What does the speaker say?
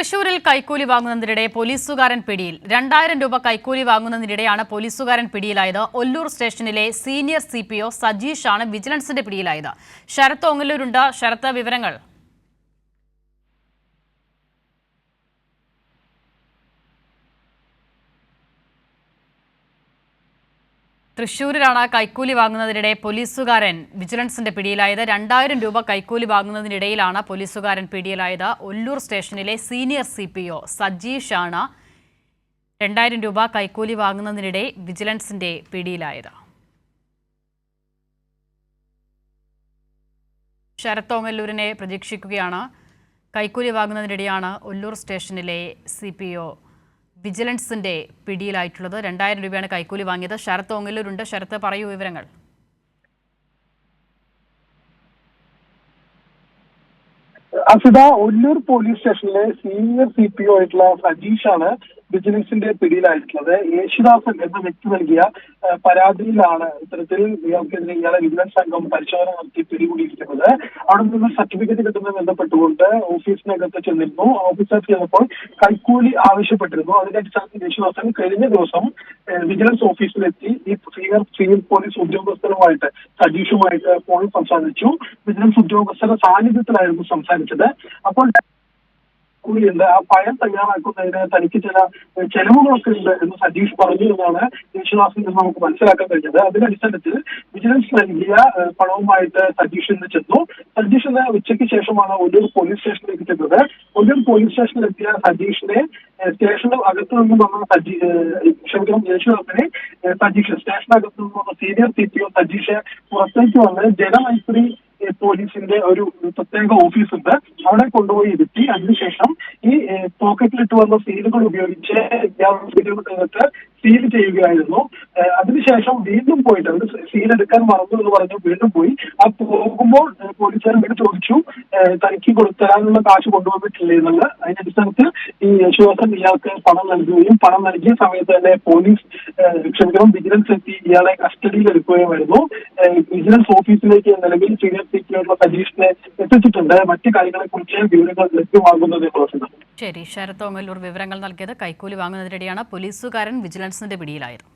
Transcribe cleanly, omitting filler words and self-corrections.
തൃശൂരിൽ കൈക്കൂലി വാങ്ങുന്നതിനിടെ പോലീസുകാരൻ പിടിയിൽ. 2000 രൂപ കൈക്കൂലി വാങ്ങുന്നതിനിടെയാണ് പോലീസുകാരൻ പിടിയിലായത്. ഒല്ലൂർ സ്റ്റേഷനിലെ സീനിയർ CPO സജീഷാണ് വിജിലൻസിന്റെ പിടിയിലായത്. ശരത്ത് ഓങ്ങല്ലൂരുണ്ട്. ശരത്ത്, വിവരങ്ങൾ. തൃശൂരിലാണ് കൈക്കൂലി വാങ്ങുന്നതിനിടെ പോലീസുകാരൻ വിജിലൻസിന്റെ പിടിയിലായത്. 2000 രൂപ കൈക്കൂലി വാങ്ങുന്നതിനിടയിലാണ് പോലീസുകാരൻ പിടിയിലായത്. ഒല്ലൂർ സ്റ്റേഷനിലെ സീനിയർ CPO സജീഷാണ് 2000 രൂപ കൈക്കൂലി വാങ്ങുന്നതിനിടെ വിജിലൻസിന്റെ പിടിയിലായത്. ശരത്ത് ഓങ്ങല്ലൂരിനെ പ്രതീക്ഷിക്കുകയാണ്. കൈക്കൂലി വാങ്ങുന്നതിനിടെയാണ് ഒല്ലൂർ സ്റ്റേഷനിലെ CPO വിജിലൻസിന്റെ പിടിയിലായിട്ടുള്ളത്. 2000 രൂപയാണ് കൈക്കൂലി വാങ്ങിയത്. ശരത്ത് ഓങ്ങല്ലൂരുണ്ട്. ശരത്ത്, പറയൂ വിവരങ്ങൾ. അസിത, ഒല്ലൂർ പോലീസ് സ്റ്റേഷനിലെ സീനിയർ CPO ആയിട്ടുള്ള സജീഷാണ് വിജിലൻസിന്റെ പിടിയിലായിട്ടുള്ളത്. യേശുദാസൻ എന്ന വ്യക്തി നൽകിയ പരാതിയിലാണ് ഇത്തരത്തിൽ ഇയാളെ വിജിലൻസ് സംഘം പരിശോധന നടത്തി പിടികൂടിയിരിക്കുന്നത്. അവിടെ നിന്ന് സർട്ടിഫിക്കറ്റ് കിട്ടുന്നതുമായി ബന്ധപ്പെട്ടുകൊണ്ട് ഓഫീസിനകത്ത് ചെന്നിരുന്നു. ഓഫീസർ ചെന്നപ്പോൾ കൈക്കൂലി ആവശ്യപ്പെട്ടിരുന്നു. അതിന്റെ അടിസ്ഥാനത്തിൽ യേശുദാസൻ കഴിഞ്ഞ ദിവസം വിജിലൻസ് ഓഫീസിലെത്തി ഈ സീനിയർ പോലീസ് ഉദ്യോഗസ്ഥരുമായിട്ട് സജീഷുമായിട്ട് ഫോണിൽ സംസാരിച്ചു. വിജിലൻസ് ഉദ്യോഗസ്ഥരുടെ സാന്നിധ്യത്തിലായിരുന്നു സംസാരിച്ചത്. അപ്പോൾ കൂടിയുണ്ട്, ആ പയം തയ്യാറാക്കുന്നതിന് തനിക്ക് ചില ചെലവുകളൊക്കെ ഉണ്ട് എന്ന് സജീഷ് പറഞ്ഞു എന്നാണ് യേശുദാസിൽ നിന്ന് നമുക്ക് മനസ്സിലാക്കാൻ കഴിഞ്ഞത്. അതിന്റെ അടിസ്ഥാനത്തിൽ വിജിലൻസ് നൽകിയ പണവുമായിട്ട് സജീഷ് ഇന്ന് ചെന്നു. സജീഷ് ഇന്ന് ഉച്ചയ്ക്ക് ശേഷമാണ് ഒല്ലൂർ പോലീസ് സ്റ്റേഷനിലേക്ക് ചെന്നത്. ഒല്ലൂർ പോലീസ് സ്റ്റേഷനിലെത്തിയ സജീഷിനെ സ്റ്റേഷന് അകത്തു നിന്നും വന്ന യേശുദാസിനെ സജീഷ് സ്റ്റേഷനകത്തു നിന്നും വന്ന സീനിയർ CPO സജീഷ് പുറത്തേക്ക് വന്ന് ജനമൈത്രി പോലീസിന്റെ ഒരു പ്രത്യേക ഓഫീസുണ്ട്, അവിടെ കൊണ്ടുപോയി ഇരുത്തി. അതിനുശേഷം ഈ പോക്കറ്റിലിട്ട് വന്ന സീലുകൾ ഉപയോഗിച്ച് സീൽ ചെയ്യുകയായിരുന്നു. അതിനുശേഷം വീണ്ടും പോയിട്ട് അവർ സീൽ എടുക്കാൻ മറന്നു എന്ന് പറഞ്ഞു വീണ്ടും പോയി. ആ പോകുമ്പോൾ പോലീസുകാർ വീണ്ടും ചോദിച്ചു തനിക്ക് തരാനുള്ള കാശ് കൊണ്ടുവന്നിട്ടില്ലേ എന്നുള്ളത്. അതിന്റെ അടിസ്ഥാനത്തിൽ ഈ യേശുദാസൻ ഇയാൾക്ക് പണം നൽകുകയും പണം നൽകിയ സമയത്ത് തന്നെ വിജിലൻസ് എത്തി ഇയാളെ കസ്റ്റഡിയിൽ എടുക്കുകയുമായിരുന്നു. വിജിലൻസ് ഓഫീസിലേക്ക് നിലവിൽ സീനിയർ CPO സജീഷിനെ എത്തിച്ചിട്ടുണ്ട്. മറ്റു കാര്യങ്ങളെ കുറിച്ച് വിവരങ്ങൾ ലഭ്യമാകുന്നത്. ശരി, ശരത്ത് ഓങ്ങല്ലൂർ വിവരങ്ങൾ നൽകിയത്. കൈക്കൂലി വാങ്ങുന്നതിനിടെയാണ് പോലീസുകാരൻ വിജിലൻസിന്റെ പിടിയിലായത്.